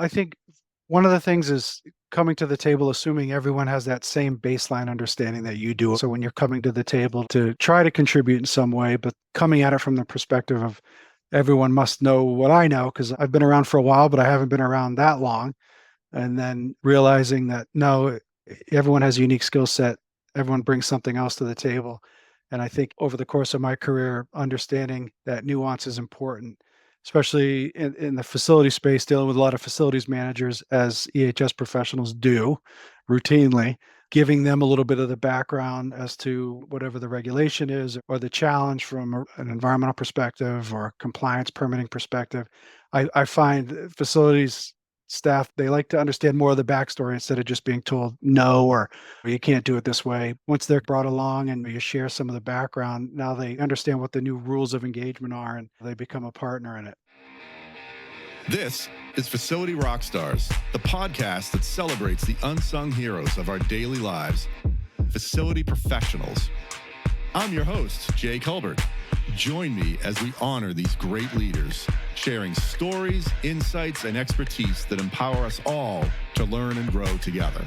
I think one of the things is coming to the table, assuming everyone has that same baseline understanding that you do. So when you're coming to the table to try to contribute in some way, but coming at it from the perspective of everyone must know what I know because I've been around for a while, but I haven't been around that long. And then realizing that no, everyone has a unique skill set. Everyone brings something else to the table. And I think over the course of my career, understanding that nuance is important, especially in the facility space, dealing with a lot of facilities managers as EHS professionals do routinely, giving them a little bit of the background as to whatever the regulation is or the challenge from an environmental perspective or compliance permitting perspective. I find facilities staff, they like to understand more of the backstory instead of just being told no or you can't do it this way. Once they're brought along and you share some of the background, now they understand what the new rules of engagement are and they become a partner in it. This is Facility Rockstars, the podcast that celebrates the unsung heroes of our daily lives, facility professionals. I'm your host, Jay Culbert. Join me as we honor these great leaders, sharing stories, insights, and expertise that empower us all to learn and grow together.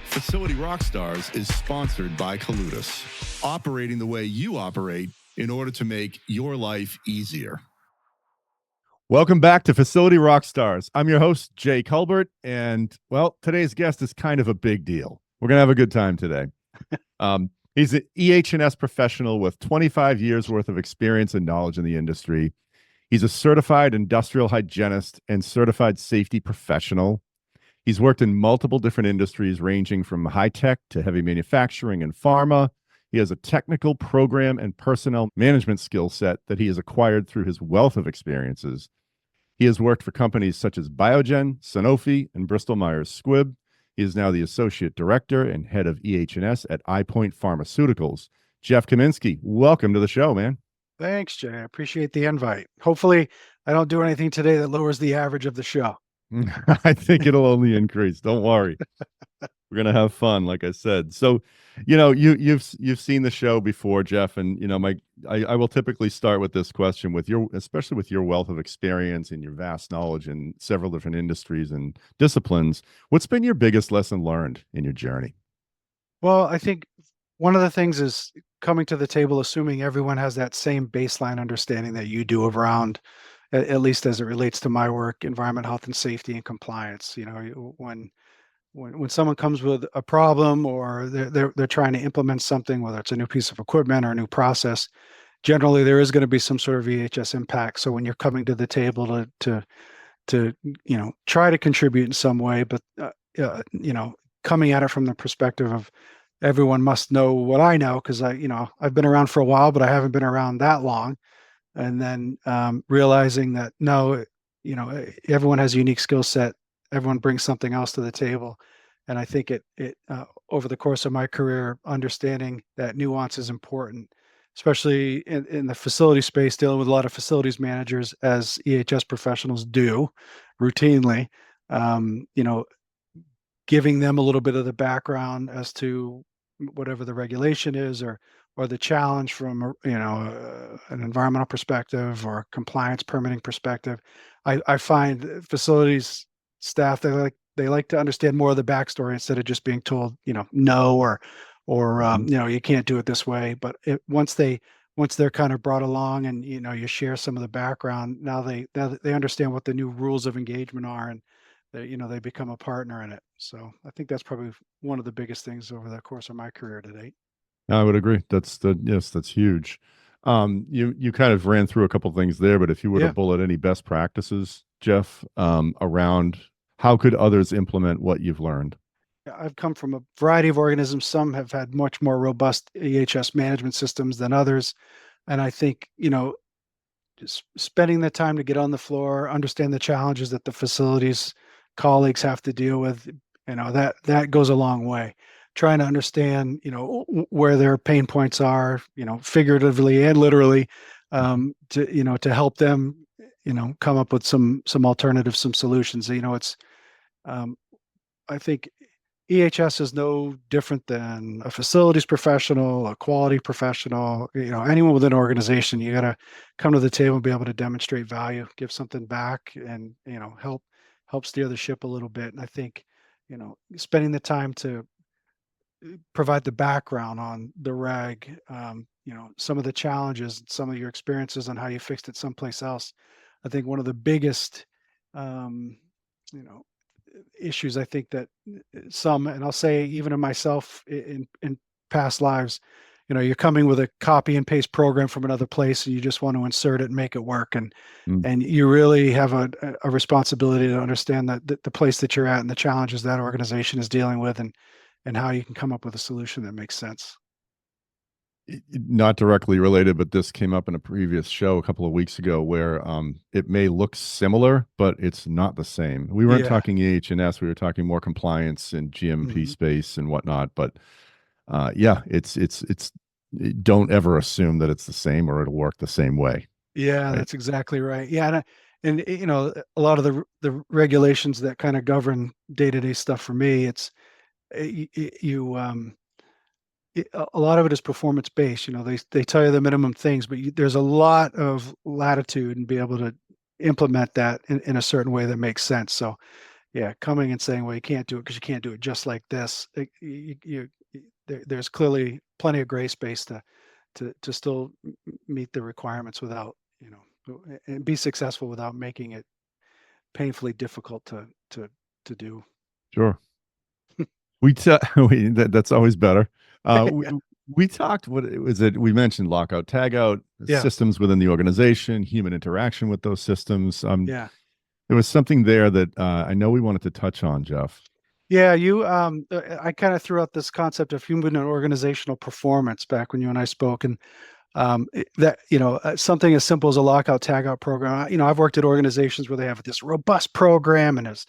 Facility Rockstars is sponsored by Coludus, operating the way you operate in order to make your life easier. Welcome back to Facility Rockstars. I'm your host, Jay Culbert, and, well, today's guest is kind of a big deal. We're going to have a good time today. He's an EH&S professional with 25 years worth of experience and knowledge in the industry. He's a certified industrial hygienist and certified safety professional. He's worked in multiple different industries, ranging from high-tech to heavy manufacturing and pharma. He has a technical program and personnel management skill set that he has acquired through his wealth of experiences. He has worked for companies such as Biogen, Sanofi, and Bristol Myers Squibb. He is now the Associate Director and Head of EH&S at EyePoint Pharmaceuticals. Jeff Kaminski, welcome to the show, man. Thanks, Jay. I appreciate the invite. Hopefully, I don't do anything today that lowers the average of the show. I think it'll only increase. Don't worry. We're gonna have fun, like I said. So, you've seen the show before, Jeff, and I will typically start with this question especially with your wealth of experience and your vast knowledge in several different industries and disciplines. What's been your biggest lesson learned in your journey? Well, I think one of the things is coming to the table, assuming everyone has that same baseline understanding that you do around, at least as it relates to my work, environment, health, and safety and compliance. When someone comes with a problem or they're trying to implement something, whether it's a new piece of equipment or a new process, generally there is going to be some sort of EHS impact. So when you're coming to the table to try to contribute in some way, but coming at it from the perspective of everyone must know what I know because I've been around for a while, but I haven't been around that long. And then realizing that no, everyone has a unique skill set. Everyone brings something else to the table. And I think it over the course of my career, understanding that nuance is important, especially in the facility space, dealing with a lot of facilities managers as EHS professionals do routinely, giving them a little bit of the background as to whatever the regulation is or the challenge from an environmental perspective or compliance permitting perspective. I find facilities staff, they like to understand more of the backstory instead of just being told no or you can't do it this way. But once they're kind of brought along and you share some of the background, now they understand what the new rules of engagement are and they become a partner in it. So I think that's probably one of the biggest things over the course of my career to date. I would agree. That's huge. You kind of ran through a couple things there, but if you were to bullet any best practices, Jeff, around how could others implement what you've learned? I've come from a variety of organisms. Some have had much more robust EHS management systems than others. And I think, just spending the time to get on the floor, understand the challenges that the facilities colleagues have to deal with, that goes a long way. Trying to understand, where their pain points are, figuratively and literally, to help them, come up with some alternatives, some solutions. I think EHS is no different than a facilities professional, a quality professional, anyone within an organization. You got to come to the table and be able to demonstrate value, give something back, and help help steer the ship a little bit. And I think, spending the time to provide the background on the reg, some of the challenges, some of your experiences on how you fixed it someplace else. I think one of the biggest, um, you know, issues I think that and I'll say even in myself in past lives, you're coming with a copy and paste program from another place and you just want to insert it and make it work. Mm. And you really have a responsibility to understand that the place that you're at and the challenges that organization is dealing with, and how you can come up with a solution that makes sense. Not directly related, but this came up in a previous show a couple of weeks ago where it may look similar, but it's not the same. We weren't Yeah. talking EH&S, we were talking more compliance and GMP space and whatnot. But yeah, it's don't ever assume that it's the same or it'll work the same way. Yeah, Right. that's exactly right. Yeah, and a lot of the regulations that kind of govern day-to-day stuff for me, it's you a lot of it is performance based. They tell you the minimum things, but there's a lot of latitude and be able to implement that in a certain way that makes sense. So yeah, coming and saying, well, you can't do it because you can't do it just like this. There's clearly plenty of gray space to still meet the requirements without, and be successful without making it painfully difficult to do. Sure. That's always better. We talked, what was it? We mentioned lockout, tagout, Yeah. systems within the organization, human interaction with those systems. Yeah. There was something there that I know we wanted to touch on, Jeff. Yeah, I kind of threw out this concept of human and organizational performance back when you and I spoke, and something as simple as a lockout tagout program. I've worked at organizations where they have this robust program and there's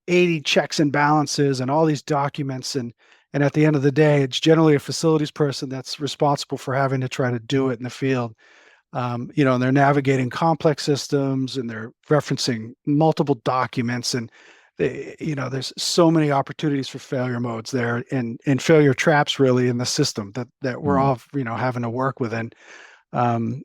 80 checks and balances and all these documents, and at the end of the day, it's generally a facilities person that's responsible for having to try to do it in the field. And they're navigating complex systems and they're referencing multiple documents, and there's so many opportunities for failure modes there, and failure traps really in the system that we're all having to work within. I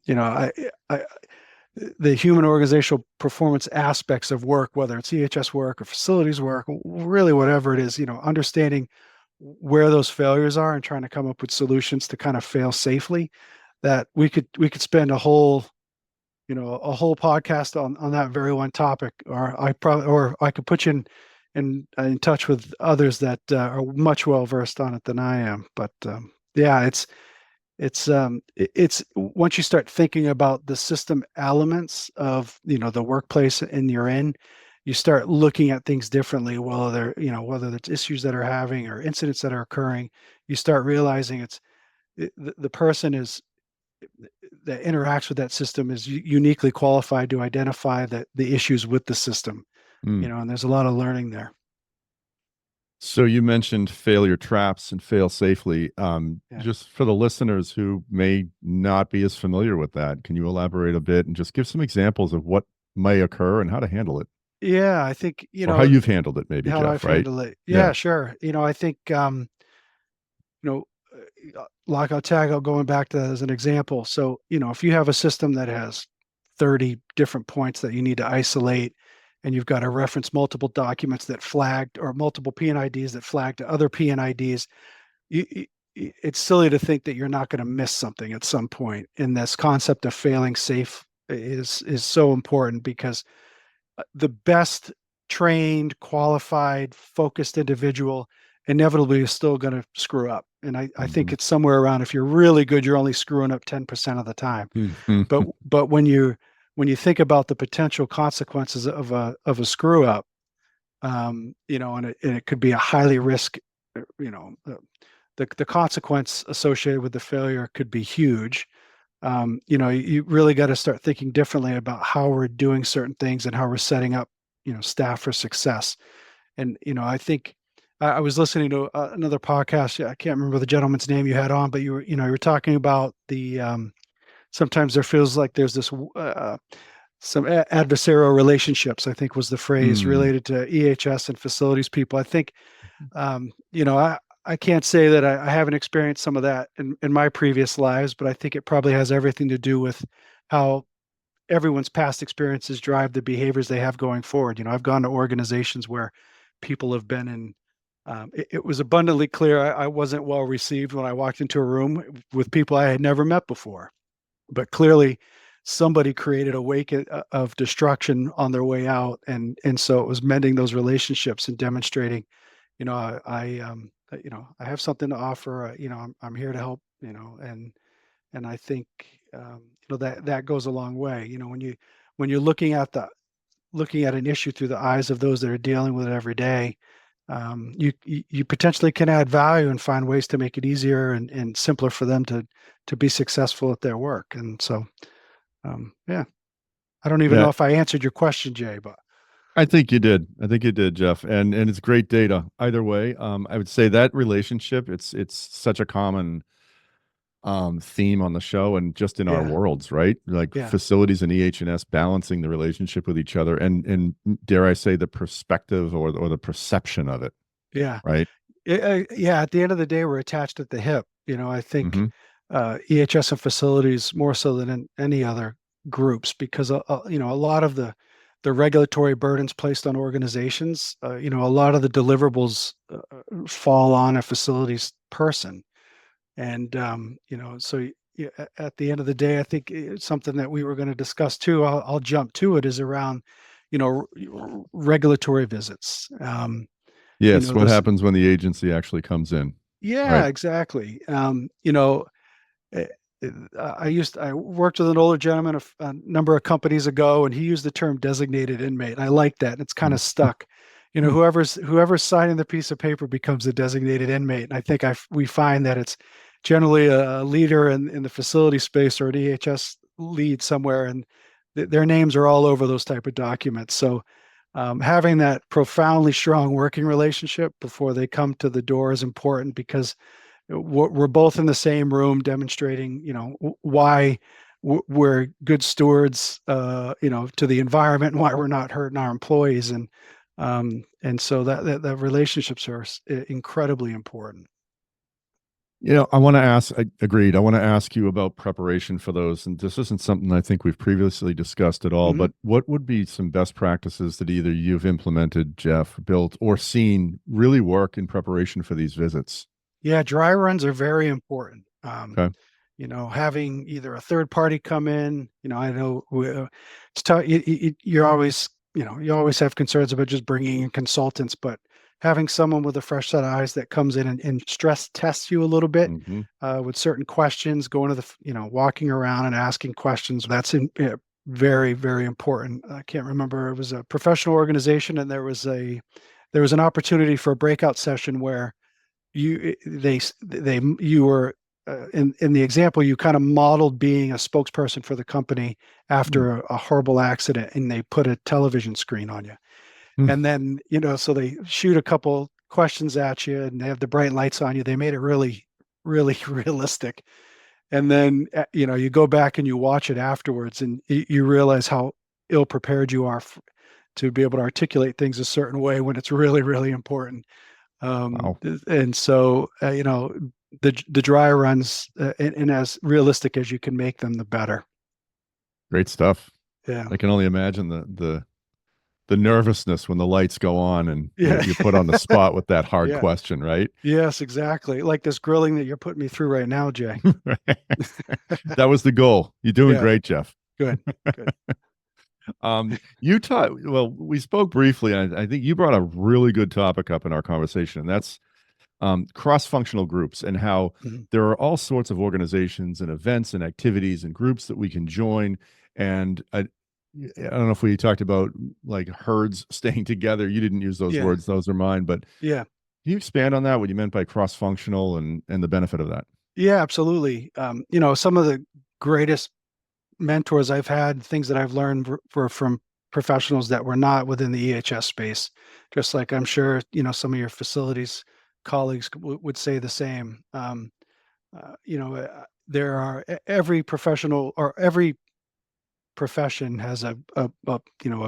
the human organizational performance aspects of work, whether it's EHS work or facilities work, really whatever it is, understanding where those failures are and trying to come up with solutions to kind of fail safely. That we could spend a whole podcast on that very one topic, or I could put you in touch with others that are much well versed on it than I am. But yeah, it's once you start thinking about the system elements of the workplace and you're in, you start looking at things differently. Whether it's issues that are having or incidents that are occurring, you start realizing the person that interacts with that system is uniquely qualified to identify the issues with the system. And there's a lot of learning there. So you mentioned failure traps and fail safely. Yeah. Just for the listeners who may not be as familiar with that, can you elaborate a bit and just give some examples of what may occur and how to handle it? Yeah, I think, or how you've handled it, maybe, how Jeff, I've right? handled it. Yeah, sure. I think, lockout tagout, going back to that as an example. So, if you have a system that has 30 different points that you need to isolate, and you've got to reference multiple documents that flagged, or multiple PNIDs that flagged to other PNIDs, it's silly to think that you're not going to miss something at some point. And this concept of failing safe is so important, because the best trained, qualified, focused individual inevitably is still going to screw up. And I think it's somewhere around, if you're really good, you're only screwing up 10% of the time. But when you think about the potential consequences of a screw up, and it could be a highly risk, the consequence associated with the failure could be huge. You really got to start thinking differently about how we're doing certain things and how we're setting up, staff for success. And, I think I was listening to another podcast. I can't remember the gentleman's name you had on, but you were talking about the, sometimes there feels like there's this, some adversarial relationships, I think was the phrase, related to EHS and facilities people. I think, I can't say that I haven't experienced some of that in my previous lives, but I think it probably has everything to do with how everyone's past experiences drive the behaviors they have going forward. I've gone to organizations where people have been in. It was abundantly clear I wasn't well received when I walked into a room with people I had never met before, but clearly somebody created a wake of destruction on their way out, and so it was mending those relationships and demonstrating, I have something to offer. I'm here to help. And I think that goes a long way. When you're looking at an issue through the eyes of those that are dealing with it every day, you potentially can add value and find ways to make it easier and simpler for them to be successful at their work. And so, yeah, I don't even Yeah, know if I answered your question, Jay, but I think you did. I think you did, Jeff. And it's great data either way. I would say that relationship, it's such a common theme on the show and just in our yeah, worlds, right? Like yeah, facilities and EH&S balancing the relationship with each other and dare I say the perspective or the perception of it, yeah. right? Yeah, at the end of the day, we're attached at the hip. I think Hmm. EHS and facilities more so than in any other groups because a lot of the regulatory burdens placed on organizations, a lot of the deliverables fall on a facilities person, and so at the end of the day, I think it's something that we were going to discuss too. I'll jump to it is around, regulatory visits. Yes, what Those. happens when the agency actually comes in, Yeah, right? exactly. Eh, I worked with an older gentleman a number of companies ago, and he used the term designated inmate. And I like that. And it's kind Mm. of stuck. Whoever's signing the piece of paper becomes a designated inmate. And I think we find that it's generally a leader in the facility space or an EHS lead somewhere, and their names are all over those type of documents. So having that profoundly strong working relationship before they come to the door is important because we're both in the same room demonstrating, why we're good stewards, to the environment and why we're not hurting our employees. And so that relationships are incredibly important. I want to ask, agreed. I want to ask you about preparation for those. And this isn't something I think we've previously discussed at all, Mhm. but what would be some best practices that either you've implemented, Jeff, built, or seen really work in preparation for these visits? Yeah, dry runs are very important. Okay. Having either a third party come in, I know it's tough. You always have concerns about just bringing in consultants, but having someone with a fresh set of eyes that comes in and stress tests you a little bit Hmm. with certain questions, going to walking around and asking questions. That's very, very important. I can't remember. It was a professional organization, and there was an opportunity for a breakout session where you were in the example you kind of modeled being a spokesperson for the company after a horrible accident, and they put a television screen on you, and then so they shoot a couple questions at you and they have the bright lights on you. They made it really, really realistic, and then you go back and you watch it afterwards and you realize how ill prepared you are to be able to articulate things a certain way when it's really, really important. Wow. And so the dry runs and as realistic as you can make them, the better. Great stuff. Yeah, I can only imagine the nervousness when the lights go on and yeah, you're put on the spot with that hard yeah, question, right? yes, exactly. Like this grilling that you're putting me through right now, Jay. That was the goal. You're doing Yeah, great, Jeff. good, good. You taught, well, we spoke briefly, and I think you brought a really good topic up in our conversation, and that's cross-functional groups and how Mhm. there are all sorts of organizations and events and activities and groups that we can join. And I don't know if we talked about like herds staying together. You didn't use those Yeah, words; those are mine. But yeah, can you expand on that? What you meant by cross-functional and the benefit of that? yeah, absolutely. Some of the greatest mentors I've had, things that I've learned were from professionals that were not within the EHS space. Just like I'm sure some of your facilities colleagues would say the same. There are every professional or every profession has a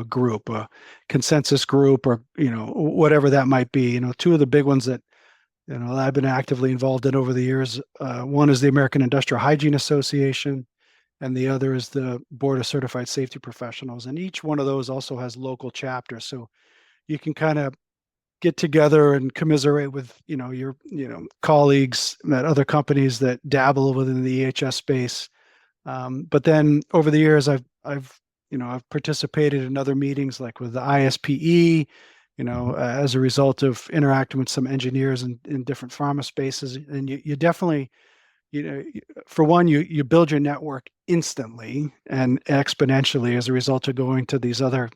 group, a consensus group, or whatever that might be. Two of the big ones that I've been actively involved in over the years. One is the American Industrial Hygiene Association, and the other is the Board of Certified Safety Professionals. And each one of those also has local chapters. So you can kind of get together and commiserate with, your, colleagues at other companies that dabble within the EHS space. But then over the years, I've participated in other meetings like with the ISPE, as a result of interacting with some engineers in different pharma spaces. And you definitely, for one, you build your network instantly and exponentially as a result of going to these other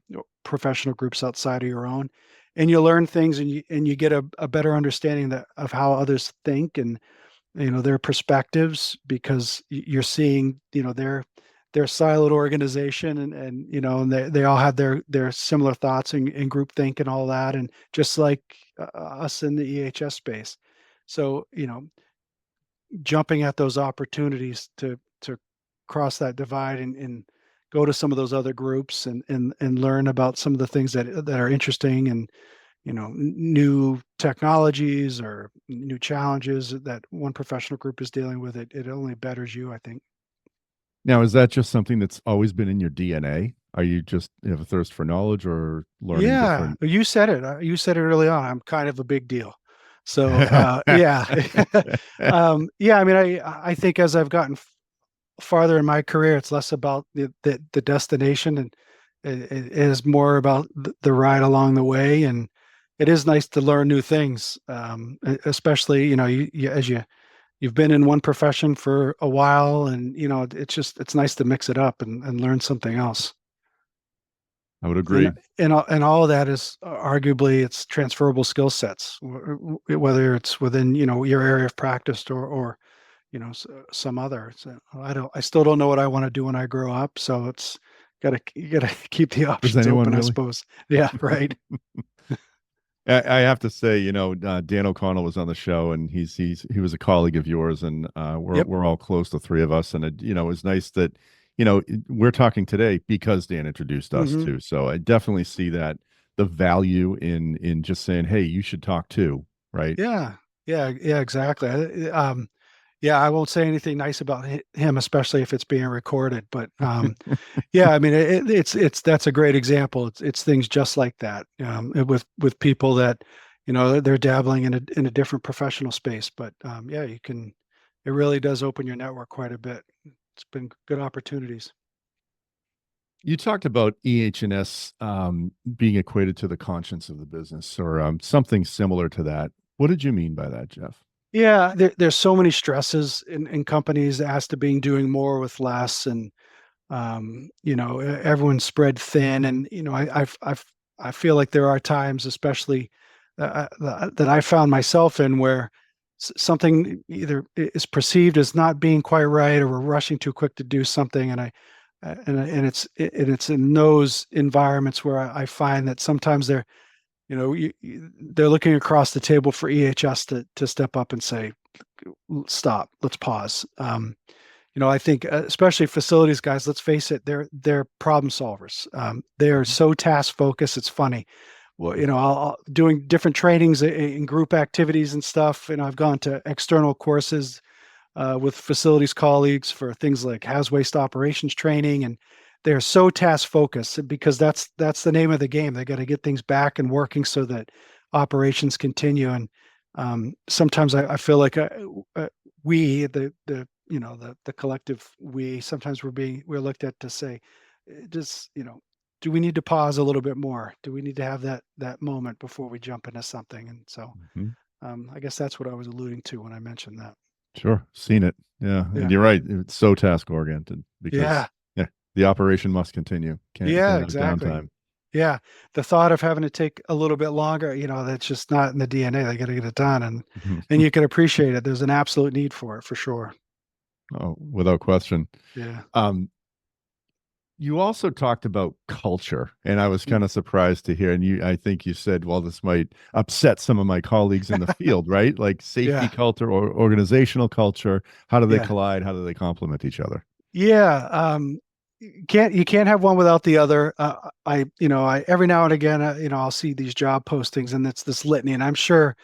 professional groups outside of your own, and you learn things, and you get a better understanding of how others think, and their perspectives, because you're seeing their siloed organization, and they all have their similar thoughts and group think and all that, and just like us in the EHS space. So jumping at those opportunities to cross that divide and go to some of those other groups and learn about some of the things that are interesting, and new technologies or new challenges that one professional group is dealing with. It only betters you, I think. Now, is that just something that's always been in your DNA? Are you just have a thirst for knowledge or learning Yeah, different? you said it. You said it early on. I'm kind of a big deal. So yeah, yeah. I mean, I think as I've gotten farther in my career, it's less about the destination, and it is more about the ride along the way. And it is nice to learn new things, especially as you've been in one profession for a while, and it's nice to mix it up and learn something else. I would And agree. and all of that is arguably it's transferable skill sets, whether it's within your area of practice or some other. So I still don't know what I want to do when I grow up. So it's you gotta keep the Does options anyone open, I really? suppose. Yeah, right. I have to say, Dan O'Connell was on the show, and he was a colleague of yours, and Yep. we're all close, the three of us, and it was nice that we're talking today because Dan introduced us Hmm. too. So I definitely see that the value in just saying, hey, you should talk too, right? Yeah. Yeah, exactly. Yeah, I won't say anything nice about him, especially if it's being recorded. But yeah, I mean, it's that's a great example. It's things just like that, with people that they're dabbling in a different professional space. But yeah, it really does open your network quite a bit. It's been good opportunities. You talked about EH&S being equated to the conscience of the business, or something similar to that. What did you mean by that, Jeff? Yeah, there's so many stresses in companies as to being doing more with less, and everyone's spread thin, and I feel like there are times, especially that I found myself in, where something either is perceived as not being quite right, or we're rushing too quick to do something, and it's in those environments where I find that sometimes they're looking across the table for EHS to step up and say, stop, let's pause. I think especially facilities guys, let's face it, they're problem solvers. They are so task focused. It's funny. Well, I'll doing different trainings in group activities and stuff. I've gone to external courses with facilities colleagues for things like haz waste operations training, and they're so task focused because that's the name of the game. They got to get things back and working so that operations continue. And sometimes I feel like we the collective we, sometimes we're looked at to say, does do we need to pause a little bit more? Do we need to have that moment before we jump into something? And so Mhm. I guess that's what I was alluding to when I mentioned that. Sure, seen it. Yeah, and Yeah. you're right. It's so task oriented Yeah. because yeah, the operation must continue. Yeah, Can't have exactly. downtime. Yeah. The thought of having to take a little bit longer, that's just not in the DNA. They got to get it done. And you can appreciate it. There's an absolute need for it, for sure. Oh, without question. Yeah. Um, you also talked about culture, and I was Mm. kind of surprised to hear. And I think you said, well, this might upset some of my colleagues in the field, right? Like safety Yeah. culture or organizational culture. How do they Yeah. collide? How do they complement each other? Yeah. You can't have one without the other. I every now and again, I'll see these job postings, and it's this litany, and I'm sure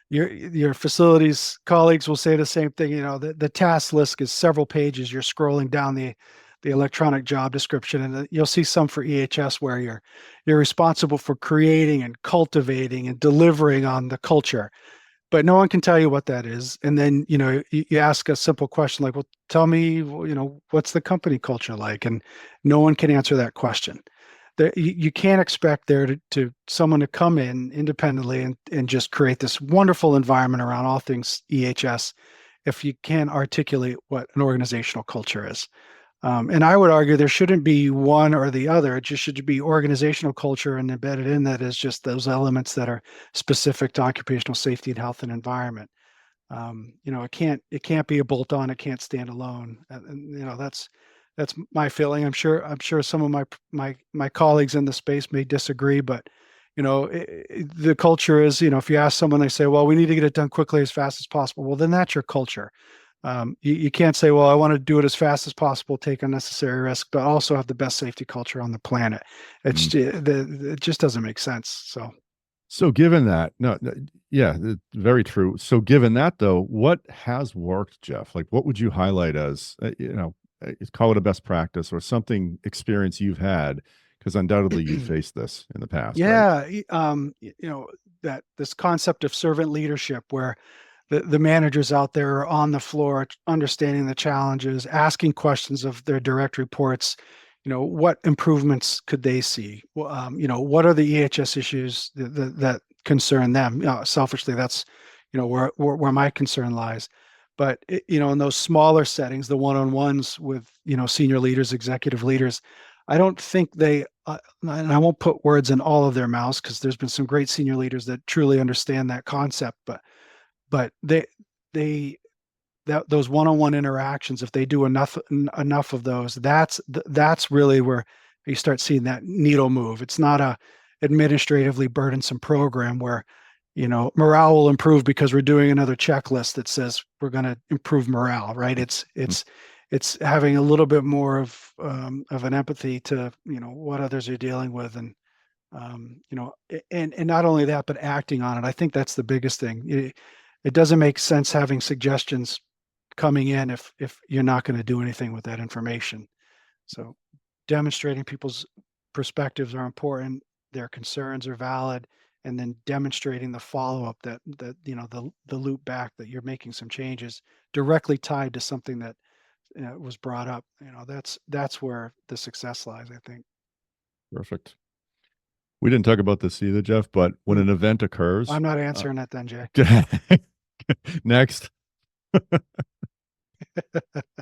your facilities colleagues will say the same thing. The task list is several pages. You're scrolling down the the electronic job description, and you'll see some for EH&S where you're responsible for creating and cultivating and delivering on the culture, but no one can tell you what that is. And then, you ask a simple question like, well, tell me, what's the company culture like? And no one can answer that question. You can't expect there to someone to come in independently and just create this wonderful environment around all things EH&S if you can't articulate what an organizational culture is. And I would argue there shouldn't be one or the other. It just should be organizational culture, and embedded in that is just those elements that are specific to occupational safety and health and environment. It can't be a bolt on. It can't stand alone. And that's my feeling. I'm sure some of my colleagues in the space may disagree, but the culture is, if you ask someone, they say, well, we need to get it done quickly as fast as possible. Well, then that's your culture. You can't say, well, I want to do it as fast as possible, take unnecessary risk, but also have the best safety culture on the planet. It just doesn't make sense. So given that, yeah, very true. So given that though, what has worked, Jeff? Like, what would you highlight as, call it a best practice or something experience you've had? Because undoubtedly you faced this in the past, right? Yeah. That this concept of servant leadership where the managers out there are on the floor, understanding the challenges, asking questions of their direct reports. What improvements could they see? What are the EH&S issues that concern them? Selfishly, that's where my concern lies. But in those smaller settings, the one-on-ones with senior leaders, executive leaders, I don't think they. And I won't put words in all of their mouths because there's been some great senior leaders that truly understand that concept, but those one-on-one interactions, if they do enough of those, that's really where you start seeing that needle move. It's not a administratively burdensome program where morale will improve because we're doing another checklist that says we're going to improve morale, right? It's having a little bit more of an empathy to what others are dealing with, and and not only that, but acting on it. I think that's the biggest thing. It doesn't make sense having suggestions coming in if you're not going to do anything with that information. So demonstrating people's perspectives are important, their concerns are valid, and then demonstrating the follow-up that the loop back that you're making some changes directly tied to something that was brought up. That's where the success lies, I think. Perfect. We didn't talk about this either, Jeff, but when an event occurs, I'm not answering that then, Jay. Next.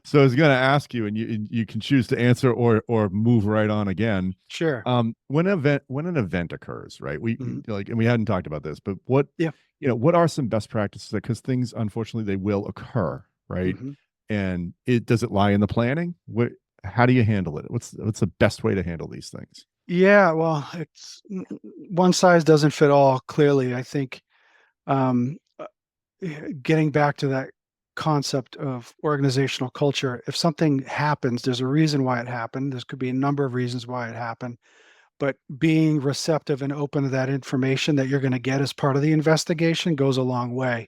So I was going to ask you, and you can choose to answer or move right on again. Sure. When an event occurs, right? And we hadn't talked about this, but what are some best practices? Because things, unfortunately, they will occur, right? And does it lie in the planning? How do you handle it? What's the best way to handle these things? Yeah, well, it's one size doesn't fit all. Clearly, I think getting back to that concept of organizational culture, if something happens, there's a reason why it happened. There could be a number of reasons why it happened, but being receptive and open to that information that you're going to get as part of the investigation goes a long way.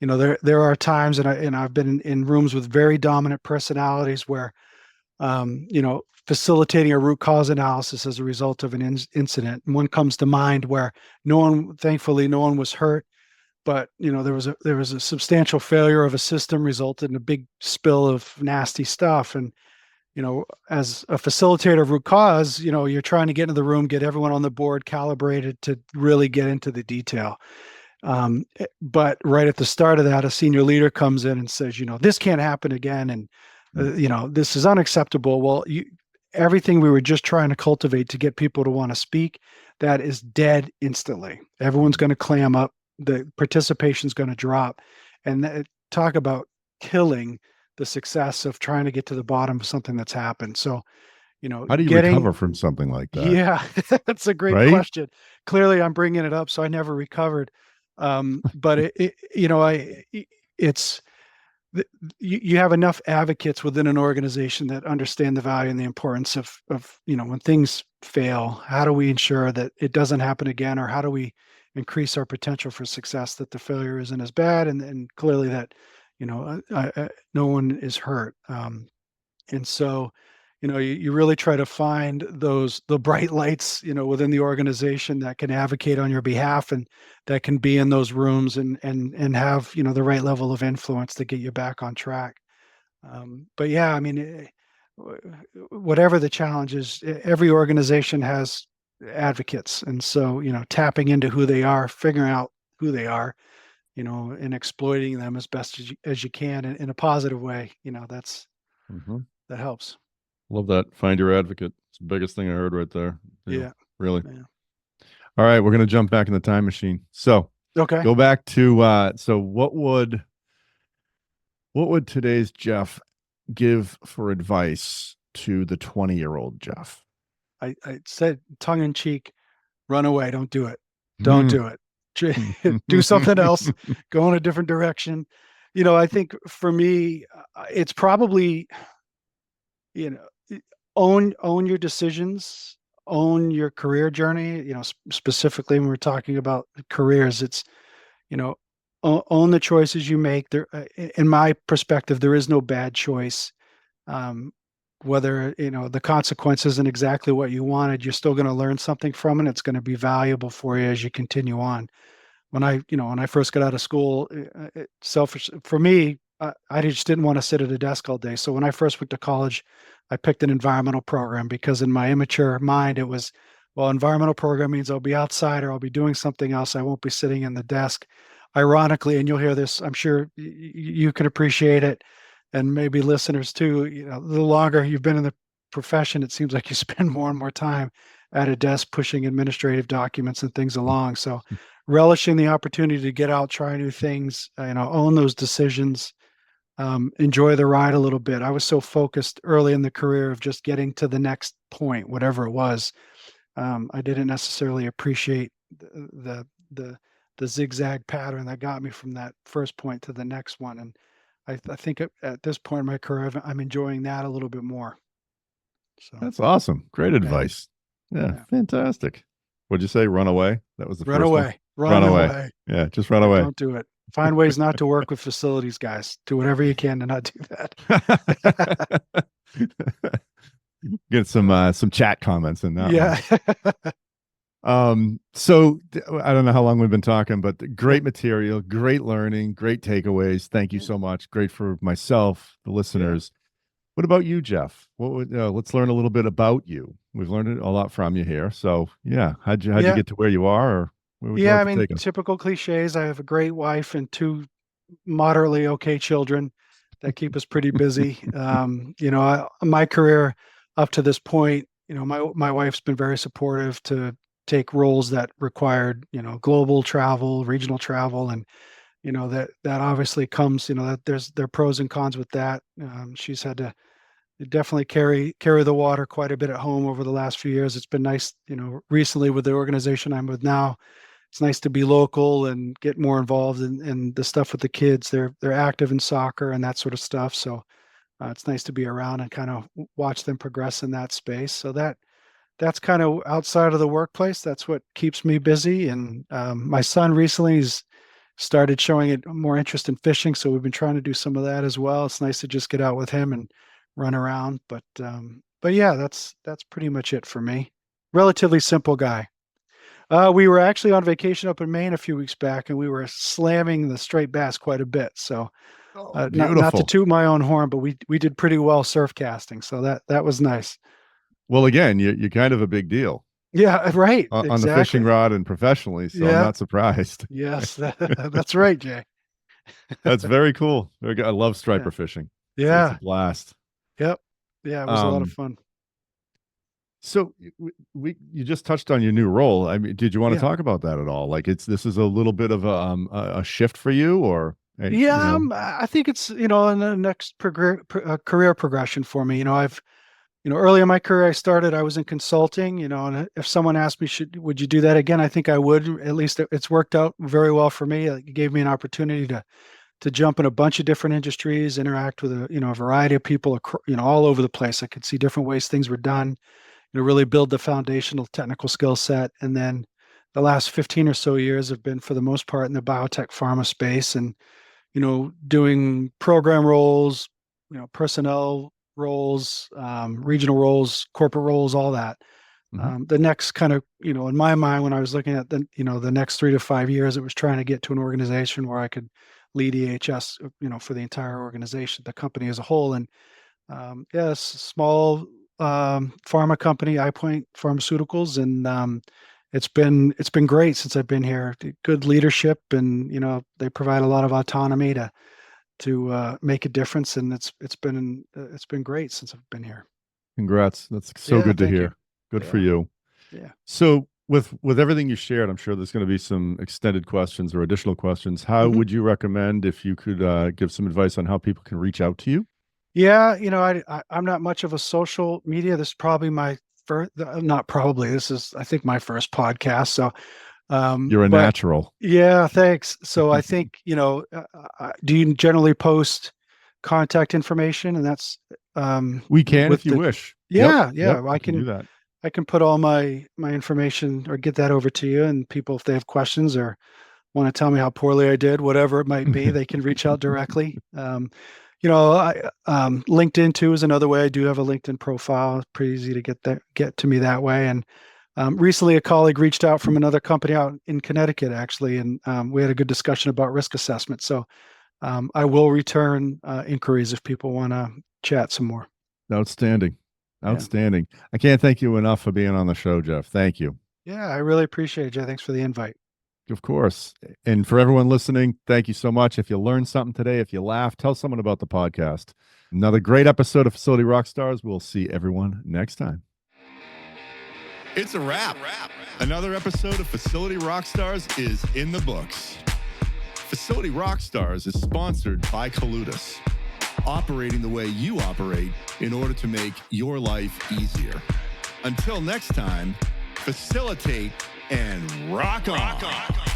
There are times, and I've been in rooms with very dominant personalities where facilitating a root cause analysis as a result of an incident. And one comes to mind where thankfully no one was hurt, but there was a substantial failure of a system resulted in a big spill of nasty stuff. And as a facilitator of root cause, you're trying to get into the room, get everyone on the board calibrated to really get into the detail. But right at the start of that, a senior leader comes in and says, this can't happen again, and this is unacceptable. Well, everything we were just trying to cultivate to get people to want to speak, that is dead instantly. Everyone's going to clam up. The participation is going to drop, and talk about killing the success of trying to get to the bottom of something that's happened. So, how do you recover from something like that? Yeah, that's a great question. Clearly, I'm bringing it up, so I never recovered. But you have enough advocates within an organization that understand the value and the importance of when things fail, how do we ensure that it doesn't happen again, or how do we increase our potential for success, that the failure isn't as bad, and clearly that no one is hurt. And so you really try to find the bright lights, within the organization that can advocate on your behalf and that can be in those rooms and have, the right level of influence to get you back on track. But yeah, I mean, whatever the challenge is, every organization has advocates. And so, tapping into who they are, figuring out who they are, and exploiting them as best as you can in a positive way, Mhm. that helps. Love that. Find your advocate. It's the biggest thing I heard right there. Yeah. Really. Yeah. All right, we're going to jump back in the time machine. So Okay. go back to so what would today's Jeff give for advice to the 20-year-old Jeff? I said tongue in cheek, run away. Don't do it. Don't Mm. do it. Do something else. Go in a different direction. I think for me, it's probably, you know, own your decisions, own your career journey. Specifically when we're talking about careers, it's, you know, own the choices you make. There, in my perspective, there is no bad choice. Um, whether the consequence isn't exactly what you wanted, you're still going to learn something from it. It's going to be valuable for you as you continue on. When I first got out of school, selfish for me, I just didn't want to sit at a desk all day. So when I first went to college, I picked an environmental program because in my immature mind, it was, well, environmental program means I'll be outside or I'll be doing something else. I won't be sitting in the desk. Ironically, and you'll hear this, I'm sure you can appreciate it, and maybe listeners too. The longer you've been in the profession, it seems like you spend more and more time at a desk pushing administrative documents and things along. So relishing the opportunity to get out, try new things, own those decisions, enjoy the ride a little bit. I was so focused early in the career of just getting to the next point, whatever it was. I didn't necessarily appreciate the zigzag pattern that got me from that first point to the next one. And I think at this point in my career, I'm enjoying that a little bit more. So That's awesome. Great yeah, advice. Yeah, yeah. fantastic. What'd you say? Run away? That was the Run first one? away, Run run away. away. Yeah, just run Yeah, away. don't do it. Find ways not to work with facilities guys. Do whatever you can to not do that. Get some chat comments in that one. Yeah. So I don't know how long we've been talking, but great material, great learning, great takeaways. Thank you so much. Great for myself, the listeners. What about you, Jeff? Let's learn a little bit about you. We've learned a lot from you here. So yeah, how'd you Yeah. get to where you are, or where would you Yeah. like I to mean, take us? typical cliches. I have a great wife and two moderately okay children that keep us pretty busy. My career up to this point, my wife's been very supportive to take roles that required, global travel, regional travel, and that obviously comes, that there are pros and cons with that. She's had to definitely carry the water quite a bit at home over the last few years. It's been nice, recently with the organization I'm with now. It's nice to be local and get more involved in the stuff with the kids. They're active in soccer and that sort of stuff. So it's nice to be around and kind of watch them progress in that space. So that's kind of outside of the workplace. That's what keeps me busy. And my son recently has started showing it more interest in fishing, so we've been trying to do some of that as well. It's nice to just get out with him and run around. But yeah, that's pretty much it for me. Relatively simple guy. We were actually on vacation up in Maine a few weeks back, and we were slamming the straight bass quite a bit. So Oh, not to beautiful. toot my own horn, but we did pretty well surf casting, so that was nice. Well, again, you're kind of a big deal Yeah, right. on the fishing Exactly. rod and professionally, so I'm Yeah. not surprised. Yes, that's right, Jay. That's very cool. Very good. I love Yeah. striper fishing. It's a Yeah. blast. Yep. Yeah, it was a lot of Um, fun. so you just touched on your new role. I mean, did you want to Yeah. talk about that at all? Like, this is a little bit of a shift for you, or Yeah, I think it's, in the next career progression for me. I've, early in my career, I was in consulting, and if someone asked me, would you do that again? I think I would. At least it's worked out very well for me. It gave me an opportunity to jump in a bunch of different industries, interact with a variety of people, all over the place. I could see different ways things were done, really build the foundational technical skill set. And then the last 15 or so years have been, for the most part, in the biotech pharma space and, doing program roles, personnel roles, regional roles, corporate roles, all that. The next kind of, in my mind, when I was looking at the next 3 to 5 years, it was trying to get to an organization where I could lead EH&S, for the entire organization, the company as a whole. And yes, small pharma company, EyePoint Pharmaceuticals, and it's been great since I've been here. Good leadership, and they provide a lot of autonomy to make a difference, and it's been great since I've been here. Congrats. That's so good to thank hear. you. Good for you. Yeah. So with everything you shared, I'm sure there's going to be some extended questions or additional questions. How would you recommend, if you could give some advice on how people can reach out to you? Yeah, I'm not much of a social media. This is probably my first, not probably, this is, I think, my first podcast. So, You're a but natural. yeah, thanks. So I think, do you generally post contact information? And that's, We can with if you wish. yeah, Yep, I we can do that. I can put all my information or get that over to you, and people, if they have questions or want to tell me how poorly I did, whatever it might be, they can reach out directly. LinkedIn too is another way. I do have a LinkedIn profile. It's pretty easy to get to me that way. And recently, a colleague reached out from another company out in Connecticut, actually, and we had a good discussion about risk assessment. So I will return inquiries if people want to chat some more. Outstanding. Outstanding. Yeah. I can't thank you enough for being on the show, Jeff. Thank you. Yeah, I really appreciate it, Jay. Thanks for the invite. Of course. And for everyone listening, thank you so much. If you learned something today, if you laughed, tell someone about the podcast. Another great episode of Facility Rockstars. We'll see everyone next time. It's a wrap. Another episode of Facility Rockstars is in the books. Facility Rockstars is sponsored by Colutus, operating the way you operate in order to make your life easier. Until next time, facilitate and rock on.